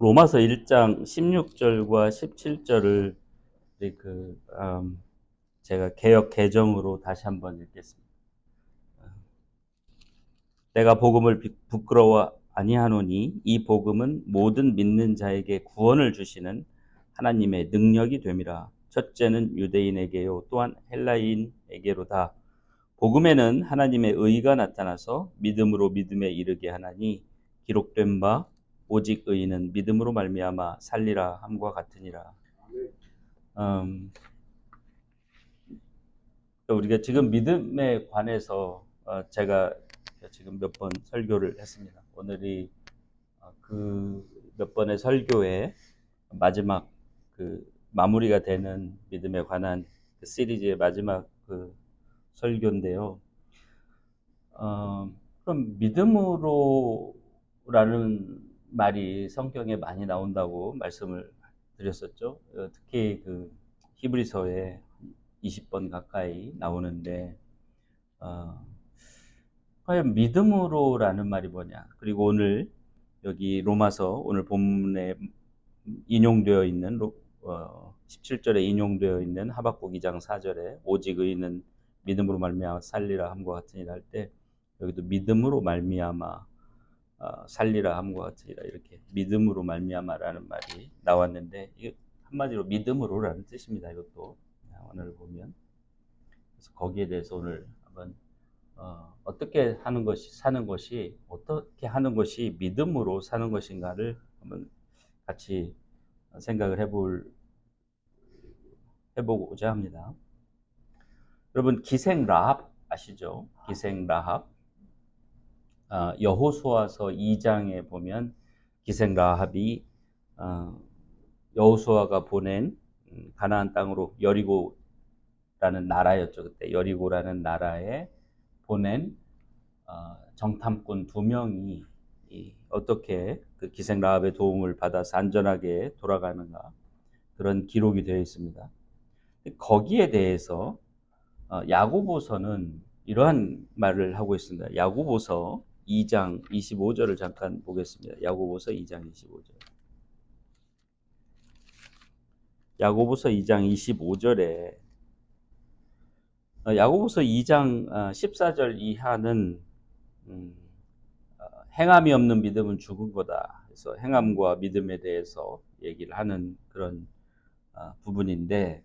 로마서 1장 16절과 17절을 제가 개역 개정으로 다시 한번 읽겠습니다. 내가 복음을 부끄러워 아니하노니 이 복음은 모든 믿는 자에게 구원을 주시는 하나님의 능력이 됨이라. 첫째는 유대인에게요 또한 헬라인에게로다. 복음에는 하나님의 의가 나타나서 믿음으로 믿음에 이르게 하나니 기록된 바 오직 의인은 믿음으로 말미암아 살리라 함과 같으니라. 우리가 지금 믿음에 관해서 제가 지금 몇 번 설교를 했습니다. 오늘이 그 몇 번의 설교의 마지막 마무리가 되는 믿음에 관한 그 시리즈의 마지막 설교인데요. 그럼 믿음으로라는 말이 성경에 많이 나온다고 말씀을 드렸었죠. 특히 히브리서에 20번 가까이 나오는데 과연 믿음으로라는 말이 뭐냐? 그리고 오늘 여기 로마서 오늘 본문에 인용되어 있는 17절에 인용되어 있는 하박국 2장 4절에 오직 의인은 믿음으로 말미암아 살리라 함과 같으니라 할 때 여기도 믿음으로 말미암아 살리라 함과 같으니라 이렇게 믿음으로 말미암아라는 말이 나왔는데 이게 한마디로 믿음으로라는 뜻입니다. 이것도 오늘 보면 그래서 거기에 대해서 오늘 한번 어떻게 하는 것이 사는 것이 어떻게 하는 것이 믿음으로 사는 것인가를 한번 같이 생각을 해보고자 합니다. 여러분 기생 라합 아시죠? 기생 라합 여호수아서 2장에 보면 기생 라합이 여호수아가 보낸 가나안 땅으로 여리고라는 나라였죠. 그때 여리고라는 나라에 보낸 정탐꾼 2명이 어떻게 그 기생 라합의 도움을 받아서 안전하게 돌아가는가 그런 기록이 되어 있습니다. 거기에 대해서 야고보서는 이러한 말을 하고 있습니다. 야고보서 2장 25절을 잠깐 보겠습니다. 야고보서 2장 25절. 야고보서 2장 25절에 야고보서 2장 14절 이하는 행함이 없는 믿음은 죽은 거다. 그래서 행함과 믿음에 대해서 얘기를 하는 그런 부분인데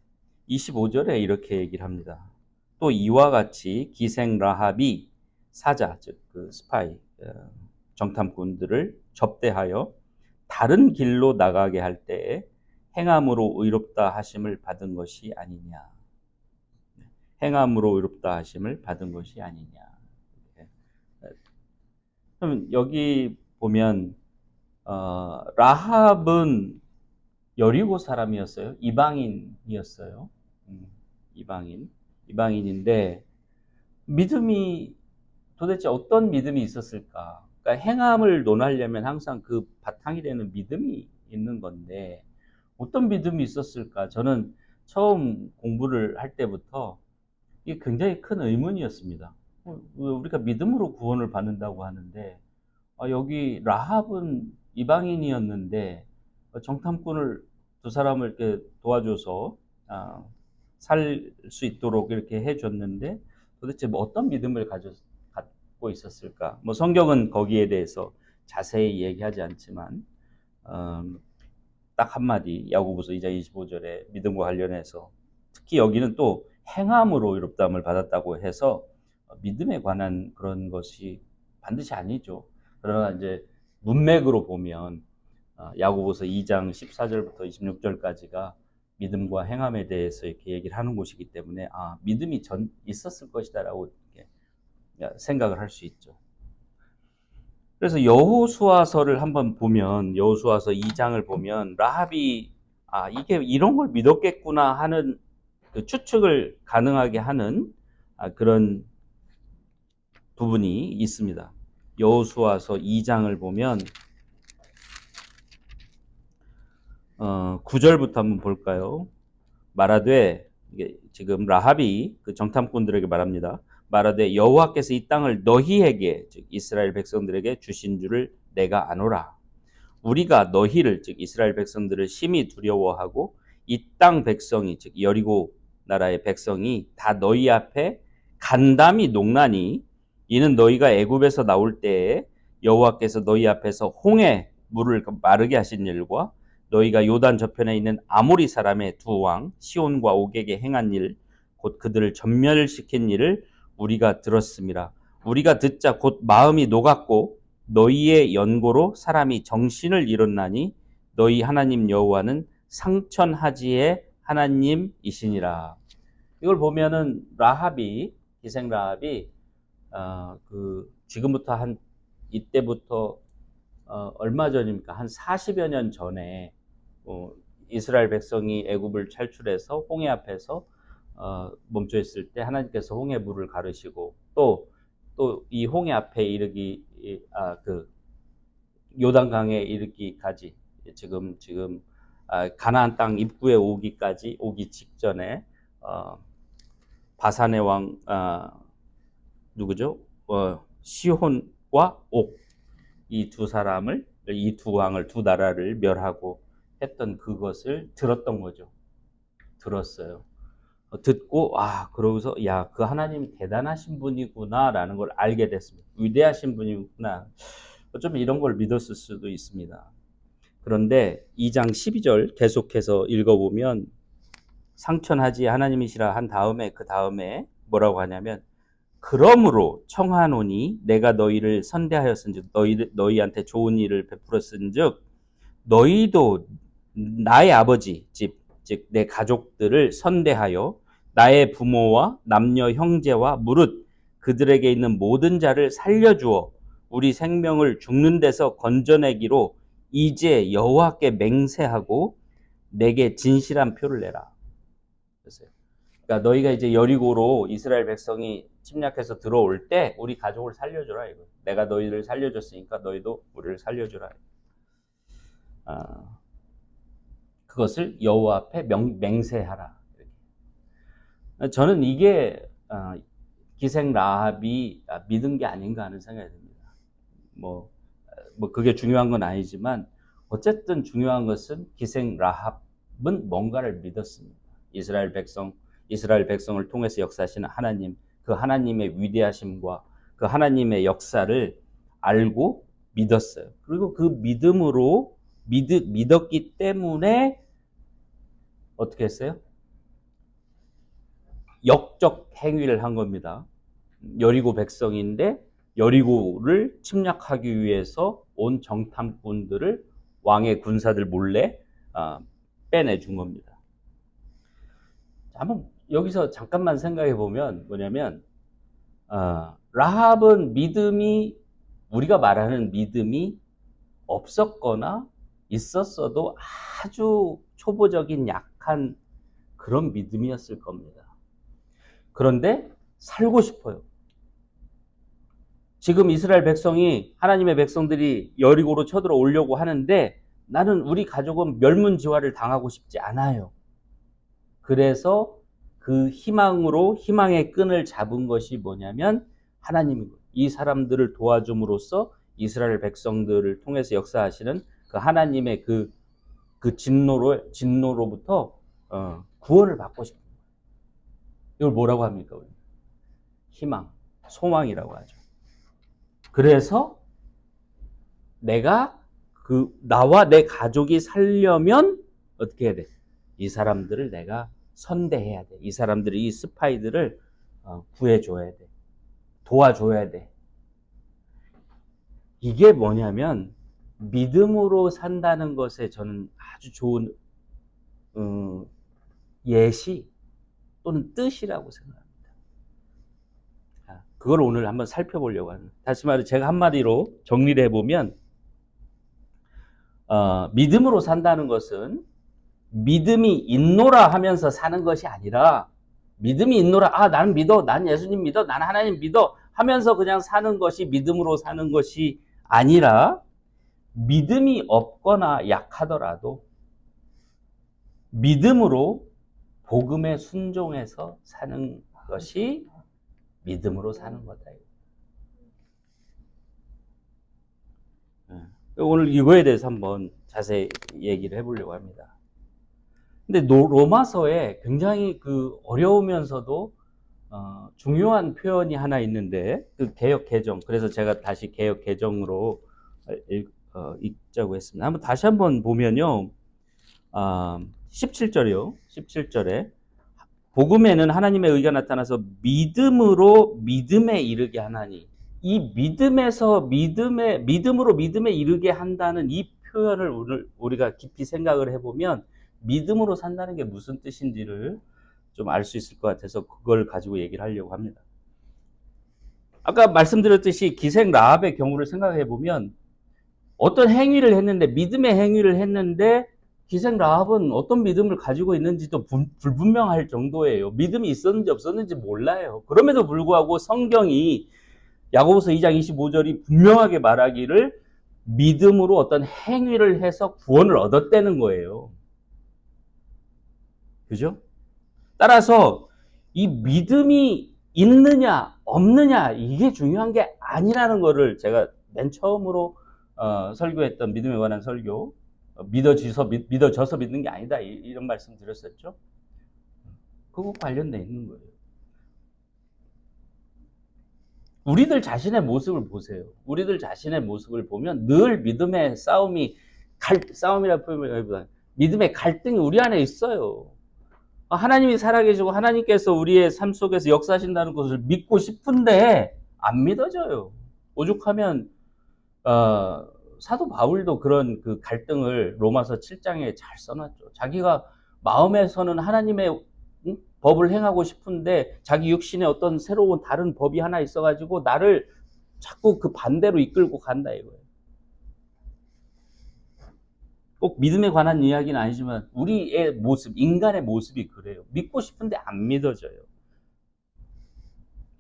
25절에 이렇게 얘기를 합니다. 또 이와 같이 기생 라합이 사자, 즉 그 스파이, 정탐꾼들을 접대하여 다른 길로 나가게 할 때에 행함으로 의롭다 하심을 받은 것이 아니냐. 행함으로 의롭다 하심을 받은 것이 아니냐. 그럼 여기 보면 라합은 여리고 사람이었어요. 이방인이었어요. 이방인인데 믿음이 도대체 어떤 믿음이 있었을까? 그러니까 행함을 논하려면 항상 그 바탕이 되는 믿음이 있는 건데 어떤 믿음이 있었을까? 저는 처음 공부를 할 때부터 이게 굉장히 큰 의문이었습니다. 우리가 믿음으로 구원을 받는다고 하는데 여기 라합은 이방인이었는데 정탐꾼을 2사람을 이렇게 도와줘서 살 수 있도록 이렇게 해줬는데 도대체 뭐 어떤 믿음을 갖고 있었을까? 뭐 성경은 거기에 대해서 자세히 얘기하지 않지만 딱 한마디 야고보서 2장 25절에 믿음과 관련해서 특히 여기는 또 행함으로 의롭다함을 받았다고 해서 믿음에 관한 그런 것이 반드시 아니죠. 그러나 이제 문맥으로 보면 야고보서 2장 14절부터 26절까지가 믿음과 행함에 대해서 이렇게 얘기를 하는 곳이기 때문에 믿음이 있었을 것이다라고 생각을 할 수 있죠. 그래서 여호수아서를 한번 보면 여호수아서 2장을 보면 라합이 이게 이런 걸 믿었겠구나 하는 그 추측을 가능하게 하는 그런 부분이 있습니다. 여호수아서 2장을 보면 9절부터 한번 볼까요? 말하되 이게 지금 라합이 그 정탐꾼들에게 말합니다. 말하되 여호와께서 이 땅을 너희에게 즉 이스라엘 백성들에게 주신 줄을 내가 아노라. 우리가 너희를 즉 이스라엘 백성들을 심히 두려워하고 이 땅 백성이 즉 여리고 나라의 백성이 다 너희 앞에 간담이 녹나니 이는 너희가 애굽에서 나올 때에 여호와께서 너희 앞에서 홍해 물을 마르게 하신 일과 너희가 요단 저편에 있는 아모리 사람의 두 왕 시온과 옥에게 행한 일 곧 그들을 전멸시킨 일을 우리가 들었음이라. 우리가 듣자 곧 마음이 녹았고 너희의 연고로 사람이 정신을 잃었나니 너희 하나님 여호와는 상천하지의 하나님이시니라. 이걸 보면은 라합이 기생 라합이 지금부터 한 이때부터 얼마 전입니까? 한 40여 년 전에 이스라엘 백성이 애굽을 탈출해서 홍해 앞에서 멈춰 있을 때 하나님께서 홍해 물을 가르시고 또 이 홍해 앞에 이르기 요단강에 이르기까지 지금 가나안 땅 입구에 오기 직전에 바산의 왕 누구죠? 시혼과 옥 이 두 사람을 이 두 왕을 두 나라를 멸하고 했던 그것을 들었던 거죠. 들었어요. 듣고 그러고서 그 하나님이 대단하신 분이구나라는 걸 알게 됐습니다. 위대하신 분이구나. 어쩌면 이런 걸 믿었을 수도 있습니다. 그런데 2장 12절 계속해서 읽어보면 상천하지 하나님이시라 한 다음에 그 다음에 뭐라고 하냐면 그러므로 청하노니 내가 너희를 선대하였은즉 너희한테 좋은 일을 베풀었은즉 너희도 나의 아버지 집 즉 내 가족들을 선대하여 나의 부모와 남녀 형제와 무릇 그들에게 있는 모든 자를 살려주어 우리 생명을 죽는 데서 건져내기로 이제 여호와께 맹세하고 내게 진실한 표를 내라. 그랬어요. 그러니까 너희가 이제 여리고로 이스라엘 백성이 침략해서 들어올 때 우리 가족을 살려주라 이거. 내가 너희를 살려줬으니까 너희도 우리를 살려주라. 그것을 여호와 앞에 맹세하라. 저는 이게 기생 라합이 믿은 게 아닌가 하는 생각이 듭니다. 뭐 그게 중요한 건 아니지만 어쨌든 중요한 것은 기생 라합은 뭔가를 믿었습니다. 이스라엘 백성을 통해서 역사하시는 하나님, 그 하나님의 위대하심과 그 하나님의 역사를 알고 믿었어요. 그리고 그 믿음으로 믿었기 때문에 어떻게 했어요? 역적 행위를 한 겁니다. 여리고 백성인데 여리고를 침략하기 위해서 온 정탐꾼들을 왕의 군사들 몰래 빼내준 겁니다. 한번 여기서 잠깐만 생각해 보면 뭐냐면 라합은 믿음이 우리가 말하는 믿음이 없었거나 있었어도 아주 초보적인 약한 그런 믿음이었을 겁니다. 그런데 살고 싶어요. 지금 이스라엘 백성이 하나님의 백성들이 여리고로 쳐들어오려고 하는데 나는 우리 가족은 멸문지화를 당하고 싶지 않아요. 그래서 그 희망의 끈을 잡은 것이 뭐냐면 하나님인 거예요. 이 사람들을 도와줌으로써 이스라엘 백성들을 통해서 역사하시는 그 하나님의 그 진노로부터 구원을 받고 싶은 거예요. 이걸 뭐라고 합니까? 희망, 소망이라고 하죠. 그래서 나와 내 가족이 살려면 어떻게 해야 돼? 이 사람들을 내가 선대해야 돼. 이 사람들을, 이 스파이들을 구해줘야 돼. 도와줘야 돼. 이게 뭐냐면 믿음으로 산다는 것에 저는 아주 좋은 예시 또는 뜻이라고 생각합니다. 그걸 오늘 한번 살펴보려고 합니다. 다시 말해 제가 한마디로 정리를 해보면 믿음으로 산다는 것은 믿음이 있노라 하면서 사는 것이 아니라 믿음이 있노라 나는 믿어, 난 예수님 믿어, 난 하나님 믿어 하면서 그냥 사는 것이 믿음으로 사는 것이 아니라 믿음이 없거나 약하더라도 믿음으로 복음에 순종해서 사는 것이 믿음으로 사는 거다. 오늘 이거에 대해서 한번 자세히 얘기를 해보려고 합니다. 근데 로마서에 굉장히 그 어려우면서도 중요한 표현이 하나 있는데, 그 개역 개정. 그래서 제가 다시 개역 개정으로 읽자고 했습니다. 다시 한번 보면요. 17절이요. 17절에 복음에는 하나님의 의가 나타나서 믿음으로 믿음에 이르게 하나니, 이 믿음으로 믿음에 이르게 한다는 이 표현을 오늘 우리가 깊이 생각을 해보면 믿음으로 산다는 게 무슨 뜻인지를 좀 알 수 있을 것 같아서 그걸 가지고 얘기를 하려고 합니다. 아까 말씀드렸듯이 기생 라합의 경우를 생각해 보면 어떤 행위를 했는데, 믿음의 행위를 했는데 기생 라합은 어떤 믿음을 가지고 있는지도 불분명할 정도예요. 믿음이 있었는지 없었는지 몰라요. 그럼에도 불구하고 성경이 야고보서 2장 25절이 분명하게 말하기를 믿음으로 어떤 행위를 해서 구원을 얻었다는 거예요. 그죠? 따라서 이 믿음이 있느냐 없느냐 이게 중요한 게 아니라는 거를 제가 맨 처음으로 설교했던 믿음에 관한 설교, 믿어져서 믿는 게 아니다 이런 말씀 드렸었죠. 그거 관련돼 있는 거예요. 우리들 자신의 모습을 보세요. 우리들 자신의 모습을 보면 늘 믿음의 싸움이라 표현하기보다 믿음의 갈등이 우리 안에 있어요. 하나님이 살아계시고 하나님께서 우리의 삶 속에서 역사하신다는 것을 믿고 싶은데 안 믿어져요. 오죽하면 사도 바울도 그런 그 갈등을 로마서 7장에 잘 써놨죠. 자기가 마음에서는 하나님의 법을 행하고 싶은데 자기 육신에 어떤 새로운 다른 법이 하나 있어가지고 나를 자꾸 그 반대로 이끌고 간다 이거예요. 꼭 믿음에 관한 이야기는 아니지만 우리의 모습, 인간의 모습이 그래요. 믿고 싶은데 안 믿어져요.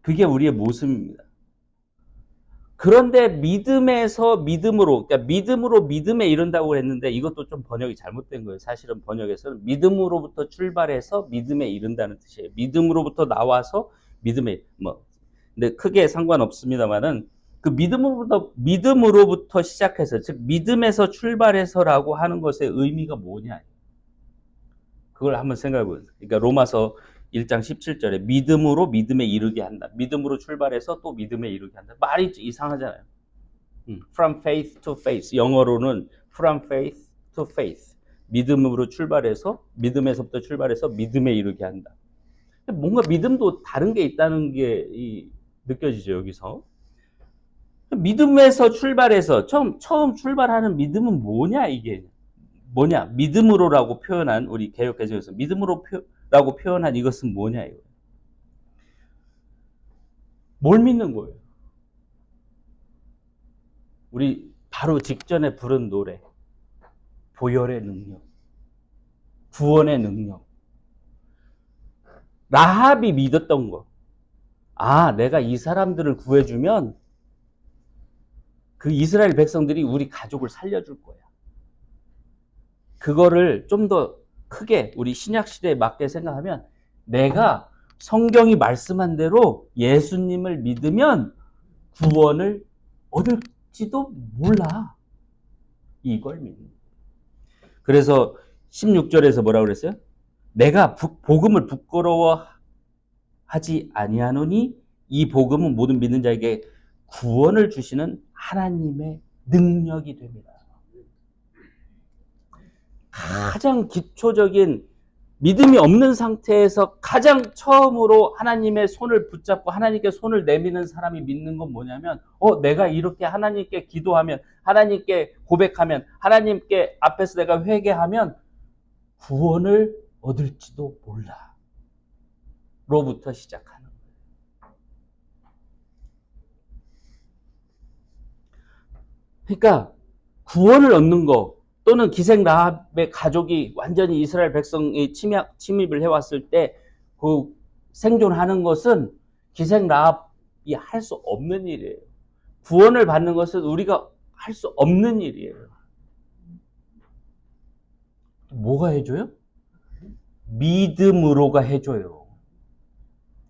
그게 우리의 모습입니다. 그런데 믿음에서 믿음으로, 그러니까 믿음으로 믿음에 이른다고 했는데 이것도 좀 번역이 잘못된 거예요. 사실은 번역에서는 믿음으로부터 출발해서 믿음에 이른다는 뜻이에요. 믿음으로부터 나와서 믿음에, 근데 크게 상관없습니다만은 그 믿음으로부터 시작해서, 즉 믿음에서 출발해서라고 하는 것의 의미가 뭐냐, 그걸 한번 생각해 보세요. 그러니까 로마서 1장 17절에 믿음으로 믿음에 이르게 한다. 믿음으로 출발해서 또 믿음에 이르게 한다. 말이 이상하잖아요. From faith to faith. 영어로는 from faith to faith. 믿음으로 출발해서, 믿음에서부터 출발해서 믿음에 이르게 한다. 뭔가 믿음도 다른 게 있다는 게 느껴지죠, 여기서. 믿음에서 출발해서, 처음 출발하는 믿음은 뭐냐, 이게. 뭐냐? 믿음으로라고 표현한, 우리 개역개정에서 믿음으로라고 표현한 이것은 뭐냐, 이거. 뭘 믿는 거예요? 우리 바로 직전에 부른 노래. 보혈의 능력. 구원의 능력. 라합이 믿었던 거. 내가 이 사람들을 구해주면 그 이스라엘 백성들이 우리 가족을 살려줄 거야. 그거를 좀 더 크게 우리 신약시대에 맞게 생각하면 내가 성경이 말씀한 대로 예수님을 믿으면 구원을 얻을지도 몰라. 이걸 믿는 거예요. 그래서 16절에서 뭐라고 그랬어요? 내가 복음을 부끄러워하지 아니하노니 이 복음은 모든 믿는 자에게 구원을 주시는 하나님의 능력이 됩니다. 가장 기초적인 믿음이 없는 상태에서 가장 처음으로 하나님의 손을 붙잡고 하나님께 손을 내미는 사람이 믿는 건 뭐냐면 내가 이렇게 하나님께 기도하면, 하나님께 고백하면, 하나님께 앞에서 내가 회개하면 구원을 얻을지도 몰라 로부터 시작하는 거예요. 그러니까 구원을 얻는 거, 또는 기생 라합의 가족이 완전히 이스라엘 백성이 침입을 해왔을 때 그 생존하는 것은 기생 라합이 할 수 없는 일이에요. 구원을 받는 것은 우리가 할 수 없는 일이에요. 뭐가 해줘요? 믿음으로가 해줘요.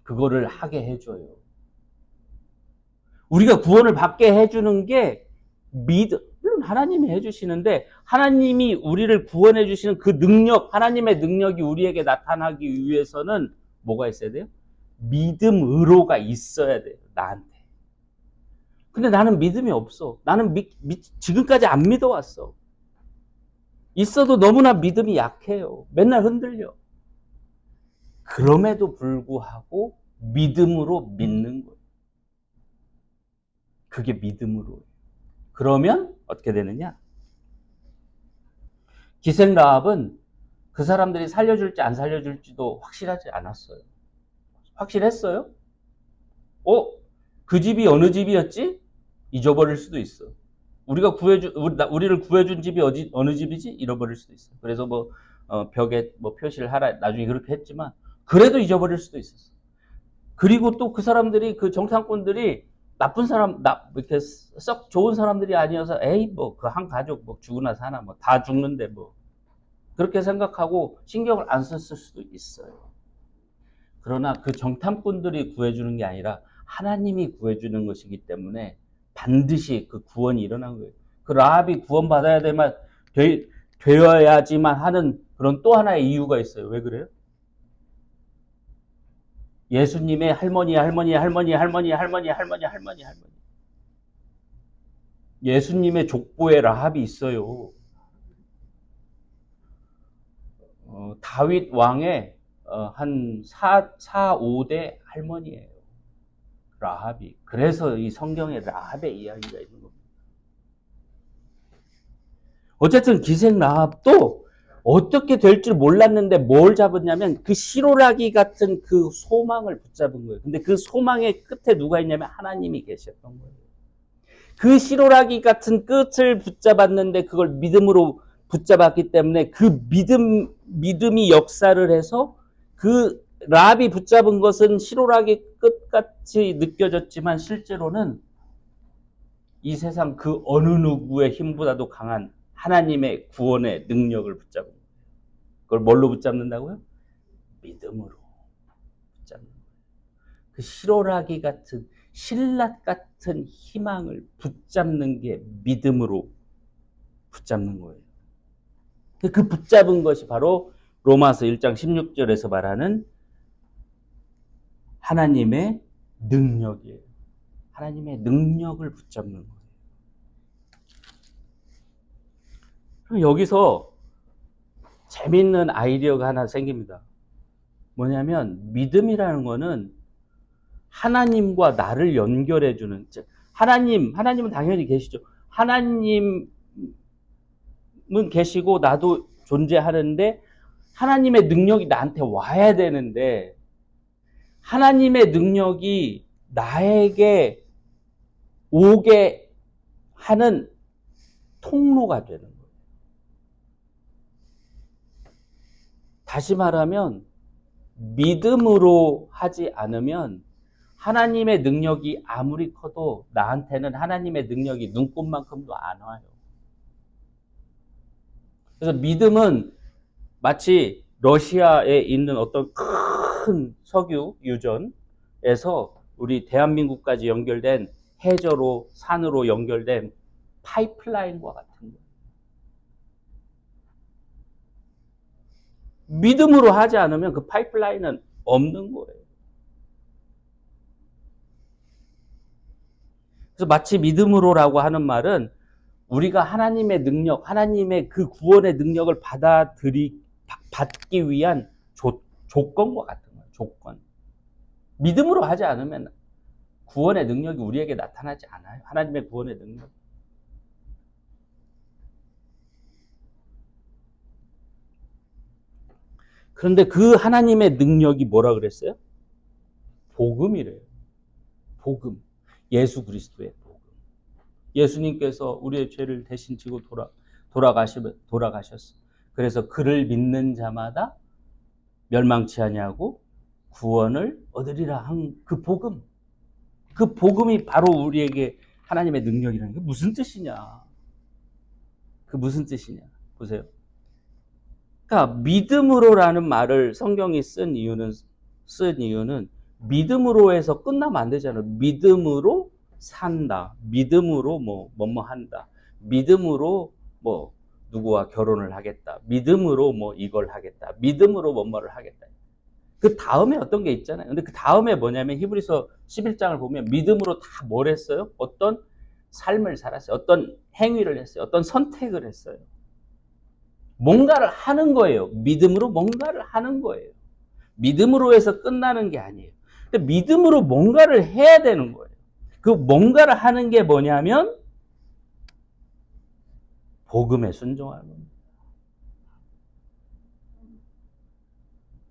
그거를 하게 해줘요. 우리가 구원을 받게 해주는 게 물론 하나님이 해주시는데 하나님이 우리를 구원해 주시는 그 능력, 하나님의 능력이 우리에게 나타나기 위해서는 뭐가 있어야 돼요? 믿음으로가 있어야 돼요. 나한테. 근데 나는 믿음이 없어. 나는 지금까지 안 믿어왔어. 있어도 너무나 믿음이 약해요. 맨날 흔들려. 그럼에도 불구하고 믿음으로 믿는 거예요. 그게 믿음으로. 그러면 어떻게 되느냐? 기생 라합은 그 사람들이 살려줄지 안 살려줄지도 확실하지 않았어요. 확실했어요? 그 집이 어느 집이었지? 잊어버릴 수도 있어. 우리를 구해준 집이 어느 집이지? 잃어버릴 수도 있어. 그래서 벽에 표시를 하라, 나중에 그렇게 했지만, 그래도 잊어버릴 수도 있었어. 그리고 또 그 사람들이, 그 정탐꾼들이 나쁜 사람, 이렇게 썩 좋은 사람들이 아니어서, 그 한 가족, 죽으나 사나, 다 죽는데, 그렇게 생각하고 신경을 안 썼을 수도 있어요. 그러나 그 정탐꾼들이 구해주는 게 아니라 하나님이 구해주는 것이기 때문에 반드시 그 구원이 일어난 거예요. 그 라합이 구원받아야 되어야지만 하는 그런 또 하나의 이유가 있어요. 왜 그래요? 예수님의 할머니. 예수님의 족보에 라합이 있어요. 다윗 왕의 한 5대 할머니예요. 라합이. 그래서 이 성경에 라합의 이야기가 있는 겁니다. 어쨌든 기생 라합도 어떻게 될 줄 몰랐는데 뭘 잡았냐면 그 시로라기 같은 그 소망을 붙잡은 거예요. 근데 그 소망의 끝에 누가 있냐면 하나님이 계셨던 거예요. 그 시로라기 같은 끝을 붙잡았는데 그걸 믿음으로 붙잡았기 때문에 그 믿음이 역사를 해서 그 라합이 붙잡은 것은 시로라기 끝같이 느껴졌지만 실제로는 이 세상 그 어느 누구의 힘보다도 강한 하나님의 구원의 능력을 붙잡은 거예요. 그걸 뭘로 붙잡는다고요? 믿음으로 붙잡는 거예요. 그 시로라기 같은 신라 같은 희망을 붙잡는 게 믿음으로 붙잡는 거예요. 그 붙잡은 것이 바로 로마서 1장 16절에서 말하는 하나님의 능력이에요. 하나님의 능력을 붙잡는 거예요. 그럼 여기서 재밌는 아이디어가 하나 생깁니다. 뭐냐면 믿음이라는 거는 하나님과 나를 연결해주는, 하나님은 당연히 계시죠. 하나님은 계시고 나도 존재하는데 하나님의 능력이 나한테 와야 되는데 하나님의 능력이 나에게 오게 하는 통로가 되는 거예요. 다시 말하면 믿음으로 하지 않으면 하나님의 능력이 아무리 커도 나한테는 하나님의 능력이 눈꽃만큼도 안 와요. 그래서 믿음은 마치 러시아에 있는 어떤 큰 석유 유전에서 우리 대한민국까지 연결된 해저로 산으로 연결된 파이프라인과 같은 거예요. 믿음으로 하지 않으면 그 파이프라인은 없는 거예요. 그래서 마치 믿음으로라고 하는 말은 우리가 하나님의 능력, 하나님의 그 구원의 능력을 받기 위한 조건과 같은 거예요. 조건. 믿음으로 하지 않으면 구원의 능력이 우리에게 나타나지 않아요. 하나님의 구원의 능력. 그런데 그 하나님의 능력이 뭐라 그랬어요? 복음이래요. 복음. 예수 그리스도의 복음. 예수님께서 우리의 죄를 대신 지고 돌아가셨어. 그래서 그를 믿는 자마다 멸망치 아니하고 구원을 얻으리라 한 그 복음. 그 복음이 바로 우리에게 하나님의 능력이라는 게 무슨 뜻이냐? 그 무슨 뜻이냐? 보세요. 그러니까 믿음으로라는 말을 성경이 쓴 이유는 믿음으로 해서 끝나면 안 되잖아요. 믿음으로 산다. 믿음으로 뭐뭐 한다. 믿음으로 뭐 누구와 결혼을 하겠다. 믿음으로 뭐 이걸 하겠다. 믿음으로 뭐뭐를 하겠다. 그 다음에 어떤 게 있잖아요. 근데 그 다음에 뭐냐면 히브리서 11장을 보면 믿음으로 다 뭘 했어요? 어떤 삶을 살았어요. 어떤 행위를 했어요. 어떤 선택을 했어요. 뭔가를 하는 거예요. 믿음으로 뭔가를 하는 거예요. 믿음으로 해서 끝나는 게 아니에요. 근데 믿음으로 뭔가를 해야 되는 거예요. 그 뭔가를 하는 게 뭐냐면 복음에 순종하는 겁니다.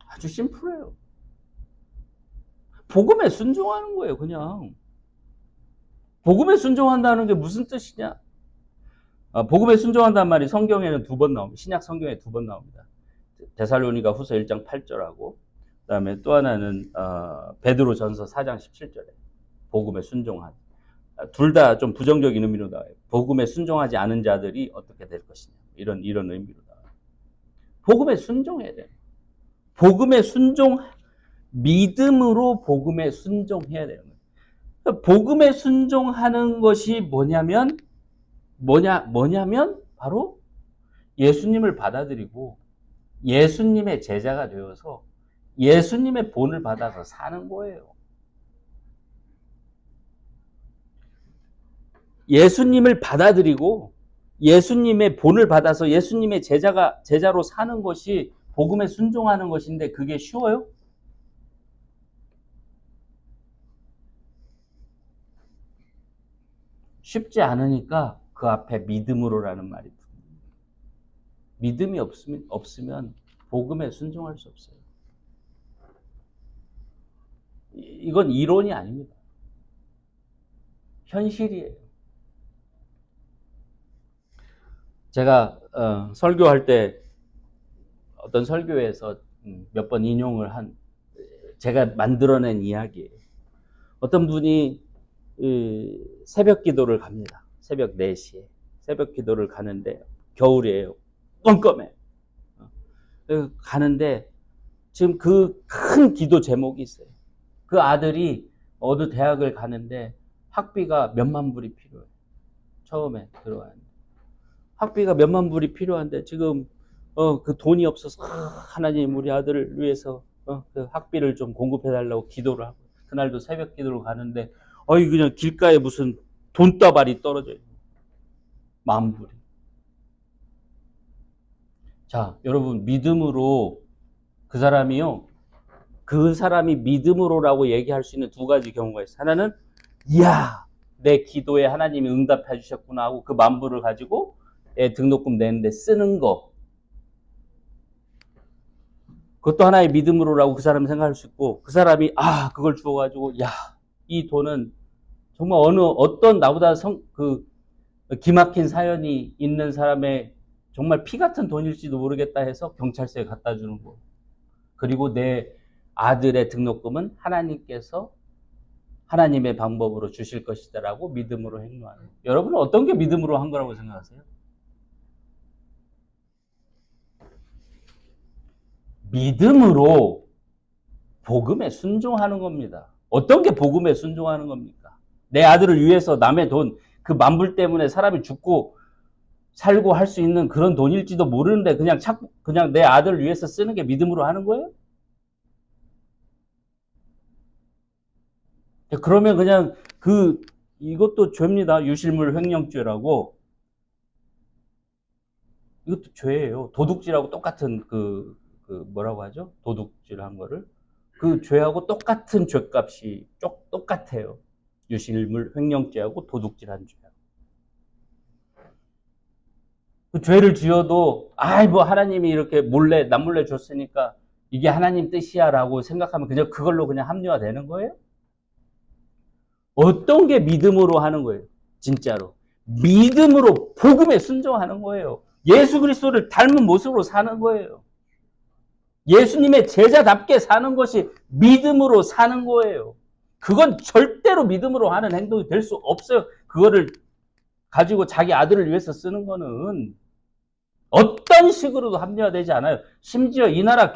아주 심플해요. 복음에 순종하는 거예요, 그냥. 복음에 순종한다는 게 무슨 뜻이냐? 복음에 순종한다는 말이 성경에는 2번 나옵니다. 신약 성경에 2번 나옵니다. 데살로니가 후서 1장 8절하고 그다음에 또 하나는 베드로 전서 4장 17절에 복음에 순종한. 둘 다 좀 부정적인 의미로 나와요. 복음에 순종하지 않은 자들이 어떻게 될 것이냐. 이런 의미로 나와요. 복음에 순종해야 돼요. 복음에 순종, 믿음으로 복음에 순종해야 돼요. 복음에 순종하는 것이 뭐냐면 바로 예수님을 받아들이고 예수님의 제자가 되어서 예수님의 본을 받아서 사는 거예요. 예수님을 받아들이고 예수님의 본을 받아서 예수님의 제자로 사는 것이 복음에 순종하는 것인데 그게 쉬워요? 쉽지 않으니까 그 앞에 믿음으로라는 말이 붙습니다. 믿음이 없으면 복음에 순종할 수 없어요. 이건 이론이 아닙니다. 현실이에요. 제가 설교할 때 어떤 설교에서 몇 번 인용을 한 제가 만들어낸 이야기예요. 어떤 분이 새벽 기도를 갑니다. 새벽 4시에 새벽 기도를 가는데 겨울이에요. 껌껌해. 가는데 지금 그 큰 기도 제목이 있어요. 그 아들이 어느 대학을 가는데 학비가 몇만 불이 필요해요. 처음에 들어가는데 학비가 몇만 불이 필요한데 지금 그 돈이 없어서 하나님 우리 아들을 위해서 그 학비를 좀 공급해 달라고 기도를 하고 그날도 새벽 기도를 가는데 그냥 길가에 무슨 돈다발이 떨어져요. 10,000불이. 자, 여러분 믿음으로 그 사람이 믿음으로라고 얘기할 수 있는 2가지 경우가 있어요. 하나는 이야 내 기도에 하나님이 응답해 주셨구나 하고 그 10,000불을 가지고 애 등록금 내는데 쓰는 거. 그것도 하나의 믿음으로라고 그 사람이 생각할 수 있고 그 사람이 그걸 주워가지고 이 돈은 정말 어떤 나보다 기막힌 사연이 있는 사람의 정말 피 같은 돈일지도 모르겠다 해서 경찰서에 갖다 주는 거. 그리고 내 아들의 등록금은 하나님께서 하나님의 방법으로 주실 것이다라고 믿음으로 행동하는 거예요. 여러분은 어떤 게 믿음으로 한 거라고 생각하세요? 믿음으로 복음에 순종하는 겁니다. 어떤 게 복음에 순종하는 겁니까? 내 아들을 위해서 남의 돈, 그 10,000불 때문에 사람이 죽고 살고 할 수 있는 그런 돈일지도 모르는데 그냥 내 아들을 위해서 쓰는 게 믿음으로 하는 거예요? 그러면 그냥 이것도 죄입니다. 유실물 횡령죄라고. 이것도 죄예요. 도둑질하고 똑같은 뭐라고 하죠? 도둑질한 거를. 그 죄하고 똑같은 죄값이 똑같아요. 유실물 횡령죄하고 도둑질한 죄. 그 죄를 지어도 뭐 하나님이 이렇게 남몰래 줬으니까 이게 하나님 뜻이야라고 생각하면 그걸로 그냥 합리화되는 거예요? 어떤 게 믿음으로 하는 거예요? 진짜로. 믿음으로 복음에 순종하는 거예요. 예수 그리스도를 닮은 모습으로 사는 거예요. 예수님의 제자답게 사는 것이 믿음으로 사는 거예요. 그건 절대로 믿음으로 하는 행동이 될 수 없어요. 그거를 가지고 자기 아들을 위해서 쓰는 거는 어떤 식으로도 합리화되지 않아요. 심지어 이 나라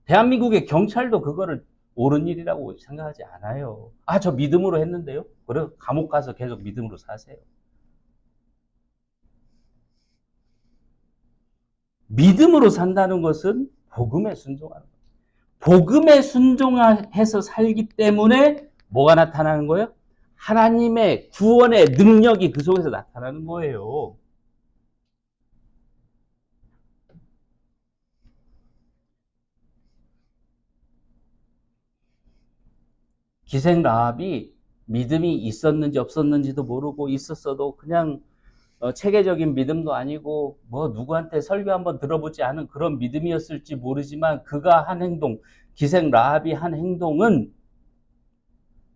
대한민국의 경찰도 그거를 옳은 일이라고 생각하지 않아요. 저 믿음으로 했는데요. 그래 감옥 가서 계속 믿음으로 사세요. 믿음으로 산다는 것은 복음에 순종하는 거예요. 복음에 순종해서 살기 때문에 뭐가 나타나는 거예요? 하나님의 구원의 능력이 그 속에서 나타나는 거예요. 기생 라합이 믿음이 있었는지 없었는지도 모르고 있었어도 그냥 체계적인 믿음도 아니고 뭐 누구한테 설교 한번 들어보지 않은 그런 믿음이었을지 모르지만 그가 한 행동, 기생 라합이 한 행동은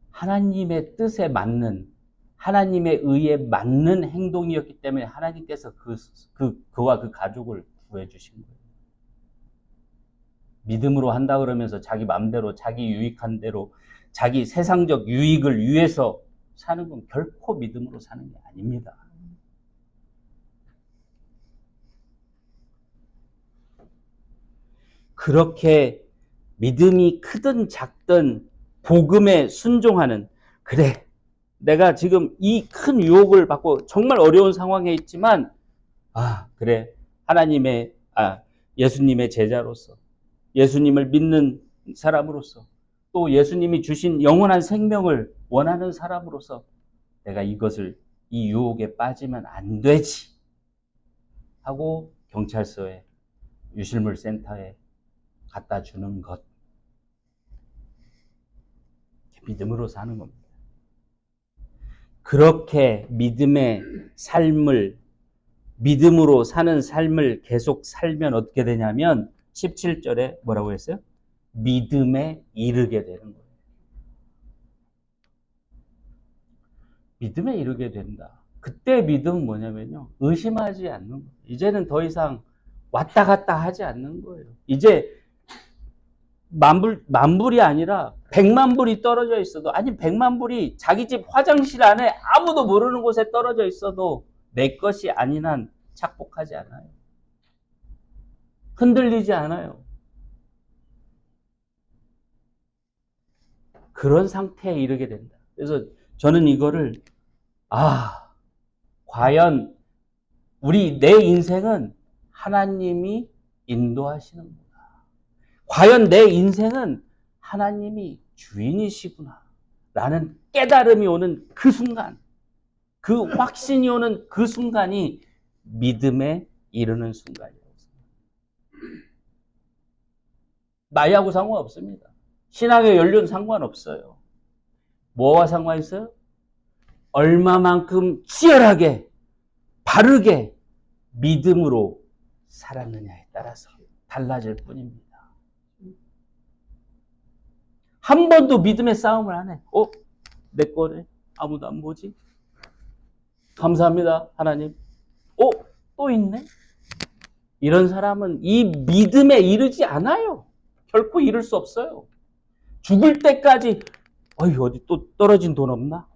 하나님의 뜻에 맞는, 하나님의 의에 맞는 행동이었기 때문에 하나님께서 그와 그 가족을 구해주신 거예요. 믿음으로 한다 그러면서 자기 마음대로, 자기 유익한 대로, 자기 세상적 유익을 위해서 사는 건 결코 믿음으로 사는 게 아닙니다. 그렇게 믿음이 크든 작든 복음에 순종하는, 그래, 내가 지금 이 큰 유혹을 받고 정말 어려운 상황에 있지만 그래, 예수님의 제자로서, 예수님을 믿는 사람으로서, 또 예수님이 주신 영원한 생명을 원하는 사람으로서 내가 이 유혹에 빠지면 안 되지 하고 경찰서에, 유실물 센터에 갖다 주는 것. 믿음으로 사는 겁니다. 그렇게 믿음으로 사는 삶을 계속 살면 어떻게 되냐면 17절에 뭐라고 했어요? 믿음에 이르게 되는 거예요. 믿음에 이르게 된다. 그때 믿음은 뭐냐면요, 의심하지 않는 거예요. 이제는 더 이상 왔다 갔다 하지 않는 거예요. 이제 만불이 아니라 100만 불이 떨어져 있어도, 아니 100만 불이 자기 집 화장실 안에 아무도 모르는 곳에 떨어져 있어도 내 것이 아닌 한 착복하지 않아요. 흔들리지 않아요. 그런 상태에 이르게 된다. 그래서 저는 이거를 과연 내 인생은 하나님이 인도하시는구나. 과연 내 인생은 하나님이 주인이시구나 라는 깨달음이 오는 그 순간, 그 확신이 오는 그 순간이 믿음에 이르는 순간이에요. 나이하고 상관없습니다. 신앙의 연륜 상관없어요. 뭐와 상관있어요? 얼마만큼 치열하게, 바르게 믿음으로 살았느냐에 따라서 달라질 뿐입니다. 한 번도 믿음의 싸움을 안 해. 내 거네. 아무도 안 보지? 감사합니다, 하나님. 또 있네? 이런 사람은 이 믿음에 이르지 않아요. 결코 이룰 수 없어요. 죽을 때까지 어디 또 떨어진 돈 없나?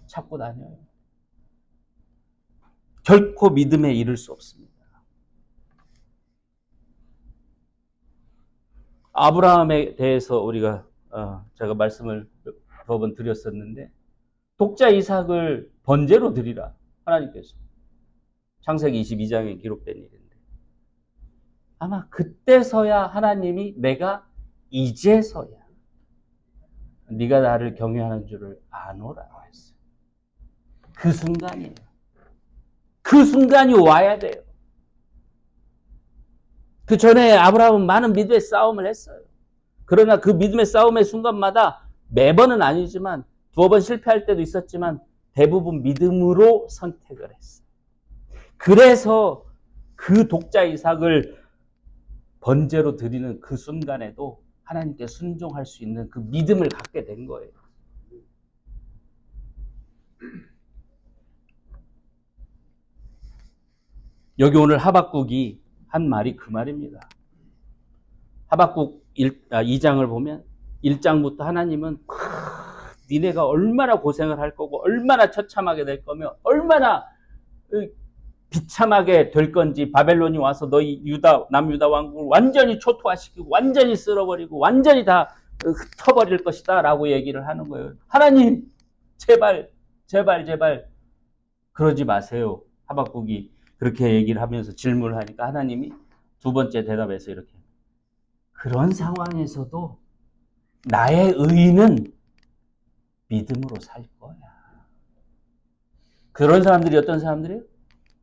찾고 다녀요. 결코 믿음에 이를 수 없습니다. 아브라함에 대해서 제가 말씀을 몇 번 드렸었는데, 독자 이삭을 번제로 드리라 하나님께서 창세기 22장에 기록된 일인데, 아마 그때서야 하나님이 내가 이제서야 네가 나를 경외하는 줄을 아노라고 했어요. 그 순간이에요. 그 순간이 와야 돼요. 그 전에 아브라함은 많은 믿음의 싸움을 했어요. 그러나 그 믿음의 싸움의 순간마다, 매번은 아니지만 두어 번 실패할 때도 있었지만 대부분 믿음으로 선택을 했어요. 그래서 그 독자 이삭을 번제로 드리는 그 순간에도 하나님께 순종할 수 있는 그 믿음을 갖게 된 거예요. 여기 오늘 하박국이 한 말이 그 말입니다. 하박국 2장을 보면 1장부터 하나님은 니네가 얼마나 고생을 할 거고, 얼마나 처참하게 될 거며, 얼마나 비참하게 될 건지, 바벨론이 와서 너희 남유다 왕국을 완전히 초토화시키고 완전히 쓸어버리고 완전히 다 흩어버릴 것이다 라고 얘기를 하는 거예요. 하나님 제발 그러지 마세요. 하박국이 그렇게 얘기를 하면서 질문을 하니까 하나님이 두 번째 대답에서 이렇게, 그런 상황에서도 나의 의는 믿음으로 살 거야. 그런 사람들이 어떤 사람들이에요?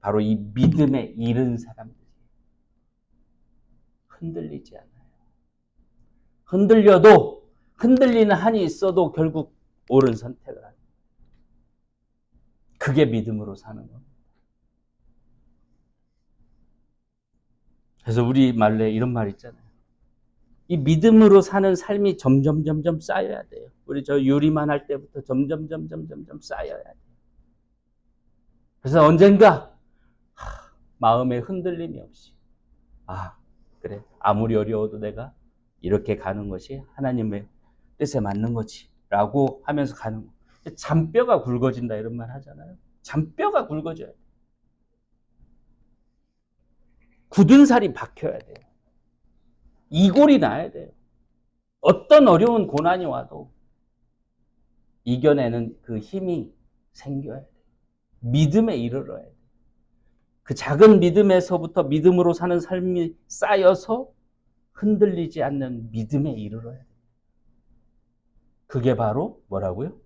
바로 이 믿음에 이른 사람들이에요. 흔들리지 않아요. 흔들려도, 흔들리는 한이 있어도 결국 옳은 선택을 하죠. 그게 믿음으로 사는 겁니다. 그래서 우리 말에 이런 말 있잖아요. 이 믿음으로 사는 삶이 점점 쌓여야 돼요. 우리 저 요리만 할 때부터 점점 쌓여야 돼요. 그래서 언젠가 마음에 흔들림이 없이, 아, 그래, 아무리 어려워도 내가 이렇게 가는 것이 하나님의 뜻에 맞는 거지 라고 하면서 가는 거. 잔뼈가 굵어진다 이런 말 하잖아요. 잔뼈가 굵어져야 돼요. 굳은 살이 박혀야 돼요. 이골이 나야 돼요. 어떤 어려운 고난이 와도 이겨내는 그 힘이 생겨야 돼요. 믿음에 이르러야 돼요. 그 작은 믿음에서부터 믿음으로 사는 삶이 쌓여서 흔들리지 않는 믿음에 이르러야 돼요. 그게 바로 뭐라고요?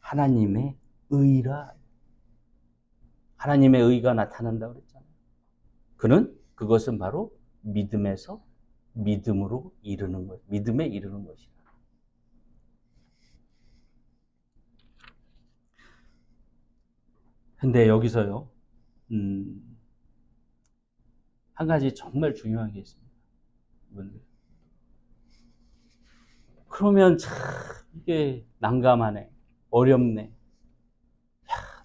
하나님의 의라. 하나님의 의가 나타난다고 그랬잖아요. 그것은 바로 믿음에서 믿음으로 이르는 것, 믿음에 이르는 것이다. 근데 여기서요, 한 가지 정말 중요한 게 있습니다. 그러면 참 이게 난감하네, 어렵네.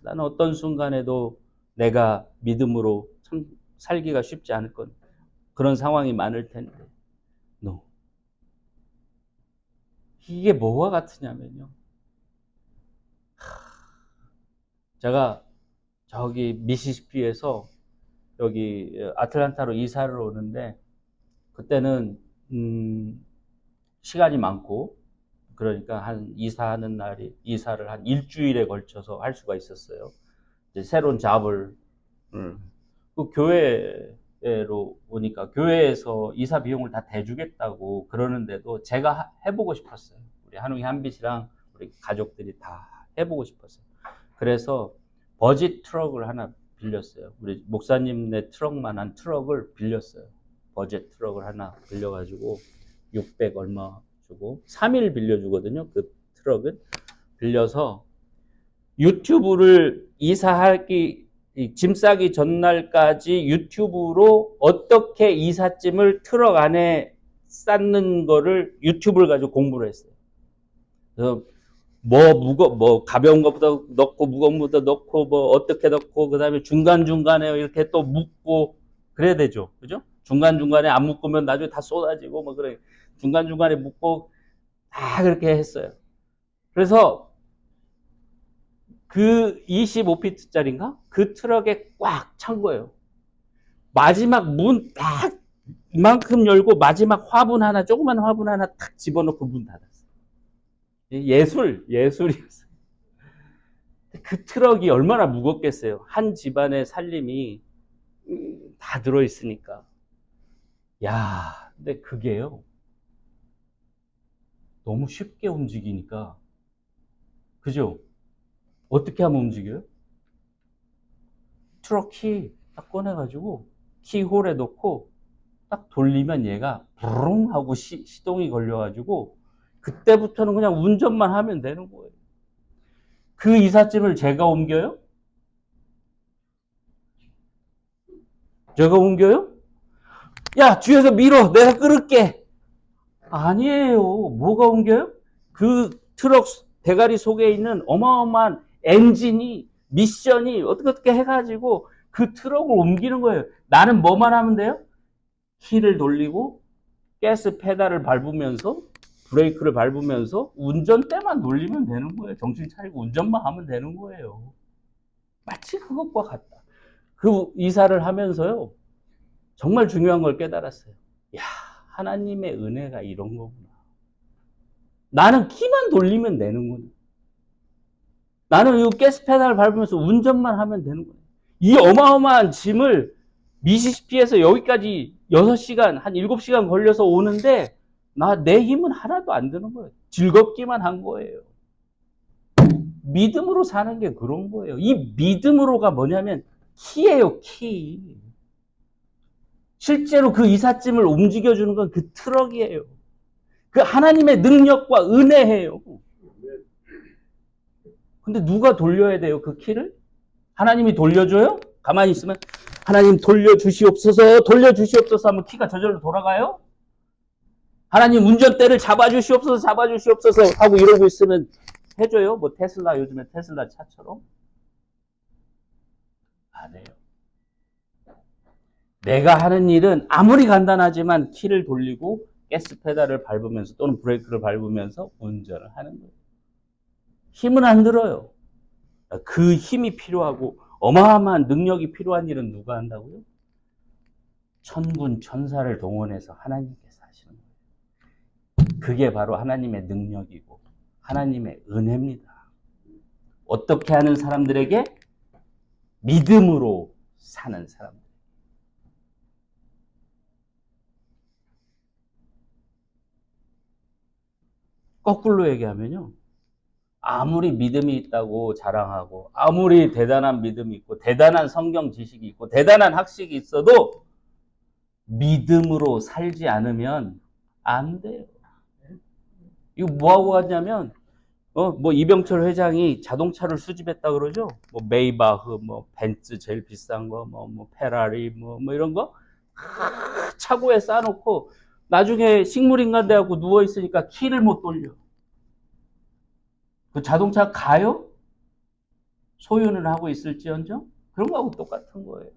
나는 어떤 순간에도 내가 믿음으로 참 살기가 쉽지 않을 건 그런 상황이 많을 텐데, no. 이게 뭐와 같으냐면요. 제가 저기 미시시피에서 여기 아틀란타로 이사를 오는데, 그때는 시간이 많고, 그러니까 한 이사를 한 일주일에 걸쳐서 할 수가 있었어요. 이제 새로운 잡을, 그 교회로 오니까 교회에서 이사 비용을 다 대주겠다고 그러는데도 제가 해보고 싶었어요. 우리 한웅이 한빛이랑 우리 가족들이 다 해보고 싶었어요. 그래서 버짓 트럭을 하나 빌렸어요. 우리 목사님네 트럭만한 트럭을 빌렸어요. 버젯 트럭을 하나 빌려가지고 600 얼마 주고 3일 빌려주거든요. 그 트럭은 빌려서 유튜브를 이사하기 짐 싸기 전날까지 유튜브로 어떻게 이삿짐을 트럭 안에 쌓는 거를 유튜브를 가지고 공부를 했어요. 그래서 뭐 가벼운 것부터 넣고 무거운 것부터 넣고 뭐 어떻게 넣고 그다음에 중간중간에 이렇게 또 묶고 그래야 되죠. 그죠? 중간중간에 안 묶으면 나중에 다 쏟아지고 뭐 그래. 중간중간에 묶고 다 그렇게 했어요. 그래서 그 25피트짜리인가? 그 트럭에 꽉 찬 거예요. 마지막 문 딱 이만큼 열고 마지막 화분 하나, 조그만 화분 하나 탁 집어넣고 문 닫았어요. 예술이었어요. 그 트럭이 얼마나 무겁겠어요. 한 집안의 살림이 다 들어있으니까. 야, 근데 그게요. 너무 쉽게 움직이니까. 그죠? 어떻게 하면 움직여요? 트럭 키 딱 꺼내가지고 키홀에 넣고 딱 돌리면 얘가 부릉 하고 시동이 걸려가지고 그때부터는 그냥 운전만 하면 되는 거예요. 그 이삿짐을 제가 옮겨요? 제가 옮겨요? 야, 뒤에서 밀어. 내가 끌을게. 아니에요. 뭐가 옮겨요? 그 트럭 대가리 속에 있는 어마어마한 엔진이, 미션이 어떻게 해가지고 그 트럭을 옮기는 거예요. 나는 뭐만 하면 돼요? 키를 돌리고 가스 페달을 밟으면서 브레이크를 밟으면서 운전대만 돌리면 되는 거예요. 정신 차리고 운전만 하면 되는 거예요. 마치 그것과 같다. 그 이사를 하면서요. 정말 중요한 걸 깨달았어요. 야, 하나님의 은혜가 이런 거구나. 나는 키만 돌리면 되는구나. 나는 이 가스 페달을 밟으면서 운전만 하면 되는 거예요. 이 어마어마한 짐을 미시시피에서 여기까지 6시간, 한 7시간 걸려서 오는데 내 힘은 하나도 안 드는 거예요. 즐겁기만 한 거예요. 믿음으로 사는 게 그런 거예요. 이 믿음으로가 뭐냐면 키예요, 키. 실제로 그 이삿짐을 움직여주는 건 그 트럭이에요. 그 하나님의 능력과 은혜예요. 근데 누가 돌려야 돼요, 그 키를? 하나님이 돌려줘요? 가만히 있으면 하나님 돌려주시옵소서, 돌려주시옵소서 하면 키가 저절로 돌아가요? 하나님 운전대를 잡아주시옵소서, 잡아주시옵소서 하고 이러고 있으면 해줘요? 뭐 테슬라, 요즘에 테슬라 차처럼? 안 해요. 내가 하는 일은 아무리 간단하지만 키를 돌리고 가스 페달을 밟으면서 또는 브레이크를 밟으면서 운전을 하는 거예요. 힘은 안 들어요. 그 힘이 필요하고 어마어마한 능력이 필요한 일은 누가 한다고요? 천군 천사를 동원해서 하나님께서 하시는 거예요. 그게 바로 하나님의 능력이고 하나님의 은혜입니다. 어떻게 하는 사람들에게? 믿음으로 사는 사람들. 거꾸로 얘기하면요. 아무리 믿음이 있다고 자랑하고 아무리 대단한 믿음이 있고 대단한 성경 지식이 있고 대단한 학식이 있어도 믿음으로 살지 않으면 안 돼요. 이거 뭐하고 갔냐면 뭐 이병철 회장이 자동차를 수집했다 그러죠. 뭐 메이바흐, 뭐 벤츠 제일 비싼 거, 뭐 페라리, 뭐 이런 거 차고에 쌓아놓고 나중에 식물인간 돼갖고 누워 있으니까 키를 못 돌려. 그 자동차 가요? 소유는 하고 있을지언정 그런 거하고 똑같은 거예요.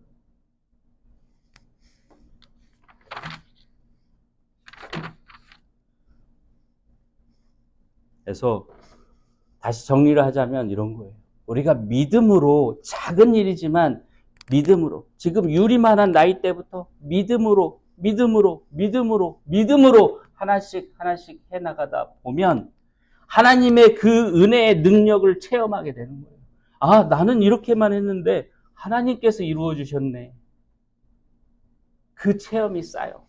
그래서 다시 정리를 하자면 이런 거예요. 우리가 믿음으로 작은 일이지만 믿음으로 지금 유리만한 나이 때부터 믿음으로 하나씩 해나가다 보면 하나님의 그 은혜의 능력을 체험하게 되는 거예요. 아, 나는 이렇게만 했는데 하나님께서 이루어 주셨네. 그 체험이 쌓여서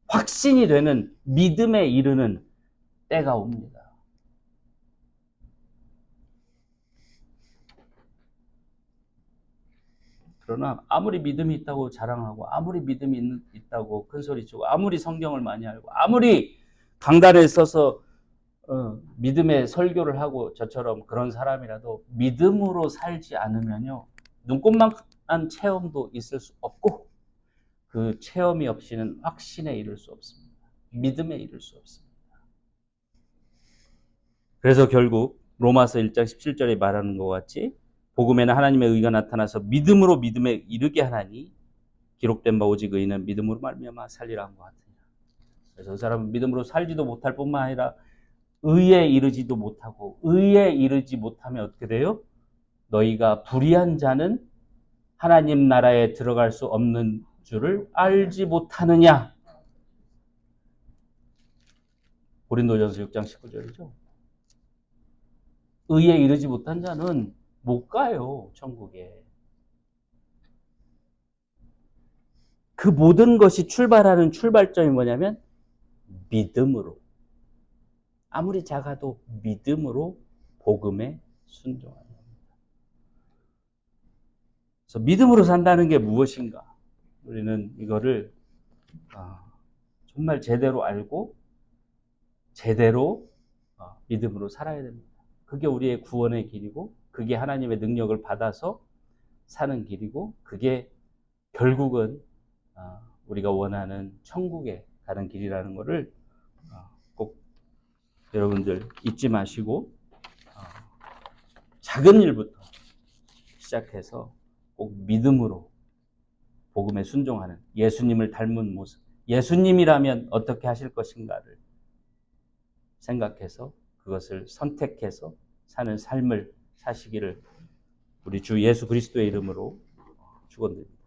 확신이 되는 믿음에 이르는 때가 옵니다. 그러나 아무리 믿음이 있다고 자랑하고 아무리 믿음이 있다고 큰소리치고 아무리 성경을 많이 알고 아무리 강단에 서서 믿음의 설교를 하고 저처럼 그런 사람이라도 믿음으로 살지 않으면요. 눈꽃만한 체험도 있을 수 없고 그 체험이 없이는 확신에 이를 수 없습니다. 믿음에 이를 수 없습니다. 그래서 결국 로마서 1장 17절에 말하는 것 같이 복음에는 하나님의 의가 나타나서 믿음으로 믿음에 이르게 하나니 기록된 바 오직 의인은 믿음으로 말미암아 살리라 한 것 같으니라. 그래서 그 사람은 믿음으로 살지도 못할 뿐만 아니라 의에 이르지도 못하고 의에 이르지 못하면 어떻게 돼요? 너희가 불의한 자는 하나님 나라에 들어갈 수 없는 줄을 알지 못하느냐. 고린도전서 6장 19절이죠. 의에 이르지 못한 자는 못 가요, 천국에. 그 모든 것이 출발하는 출발점이 뭐냐면 믿음으로. 아무리 작아도 믿음으로 복음에 순종하는 겁니다. 그래서 믿음으로 산다는 게 무엇인가? 우리는 이거를 정말 제대로 알고 제대로 믿음으로 살아야 됩니다. 그게 우리의 구원의 길이고 그게 하나님의 능력을 받아서 사는 길이고 그게 결국은 우리가 원하는 천국에 가는 길이라는 것을 꼭 여러분들 잊지 마시고 작은 일부터 시작해서 꼭 믿음으로 복음에 순종하는 예수님을 닮은 모습, 예수님이라면 어떻게 하실 것인가를 생각해서 그것을 선택해서 사는 삶을 사시기를 우리 주 예수 그리스도의 이름으로 축원드립니다.